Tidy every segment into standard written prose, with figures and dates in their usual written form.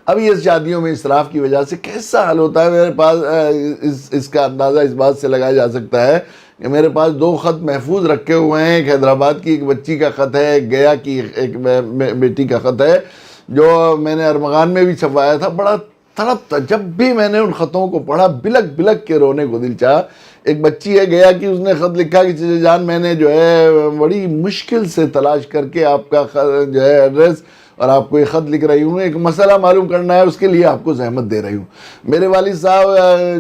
اب یہ شادیوں میں اسراف کی وجہ سے کیسا حال ہوتا ہے میرے پاس، اس کا اندازہ اس بات سے لگایا جا سکتا ہے کہ میرے پاس 2 خط محفوظ رکھے ہوئے ہیں، ایک حیدرآباد کی ایک بچی کا خط ہے، ایک گیا کی ایک بیٹی کا خط ہے، جو میں نے ارمغان میں بھی چھپوایا تھا۔ بڑا تڑپ تھا جب بھی میں نے ان خطوں کو پڑھا، بلک بلک کے رونے کو دل چاہا۔ ایک بچی ہے گیا کی، اس نے خط لکھا کہ چچا جان میں نے جو ہے بڑی مشکل سے تلاش کر کے آپ کا جو ہے ایڈریس اور آپ کو یہ خط لکھ رہی ہوں، ایک مسئلہ معلوم کرنا ہے، اس کے لیے آپ کو زحمت دے رہی ہوں۔ میرے والد صاحب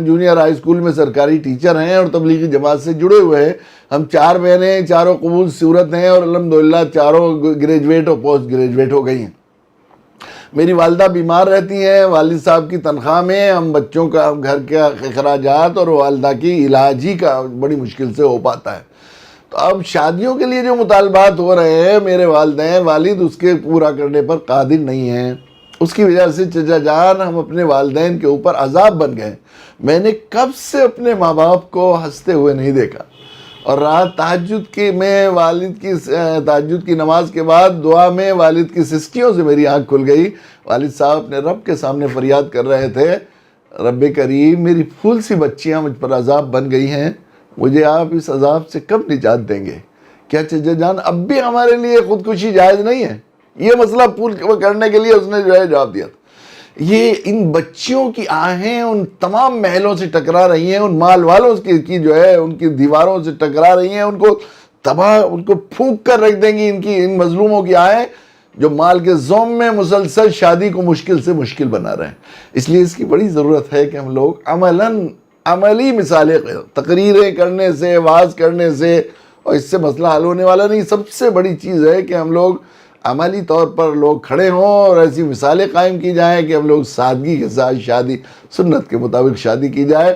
جونیئر ہائی اسکول میں سرکاری ٹیچر ہیں اور تبلیغی جماعت سے جڑے ہوئے ہیں۔ ہم 4 بہنیں، چاروں قبول صورت ہیں اور الحمدللہ چاروں گریجویٹ اور پوسٹ گریجویٹ ہو گئی ہیں۔ میری والدہ بیمار رہتی ہیں، والد صاحب کی تنخواہ میں ہم بچوں کا گھر کے اخراجات اور والدہ کی علاج ہی کا بڑی مشکل سے ہو پاتا ہے۔ تو اب شادیوں کے لیے جو مطالبات ہو رہے ہیں، میرے والد اس کے پورا کرنے پر قادر نہیں ہیں۔ اس کی وجہ سے چچا جان ہم اپنے والدین کے اوپر عذاب بن گئے۔ میں نے کب سے اپنے ماں باپ کو ہنستے ہوئے نہیں دیکھا، اور رات تہجد کی نماز کے بعد دعا میں والد کی سسکیوں سے میری آنکھ کھل گئی۔ والد صاحب اپنے رب کے سامنے فریاد کر رہے تھے، رب کریم میری پھول سی بچیاں مجھ پر عذاب بن گئی ہیں، مجھے آپ اس عذاب سے کب نجات دیں گے؟ کیا چچا جان اب بھی ہمارے لیے خودکشی جائز نہیں ہے؟ یہ مسئلہ پورا کرنے کے لیے اس نے جو ہے جواب دیا تھا۔ یہ ان بچیوں کی آہیں ان تمام محلوں سے ٹکرا رہی ہیں، ان مال والوں کی جو ہے ان کی دیواروں سے ٹکرا رہی ہیں، ان کو پھونک کر رکھ دیں گی ان مظلوموں کی آہیں جو مال کے زوم میں مسلسل شادی کو مشکل سے مشکل بنا رہے ہیں۔ اس لیے اس کی بڑی ضرورت ہے کہ ہم لوگ عملی مثالیں، تقریریں کرنے سے، وعظ کرنے سے اور اس سے مسئلہ حل ہونے والا نہیں۔ سب سے بڑی چیز ہے کہ ہم لوگ عملی طور پر لوگ کھڑے ہوں اور ایسی مثالیں قائم کی جائیں کہ ہم لوگ سادگی کے ساتھ شادی، سنت کے مطابق شادی کی جائے۔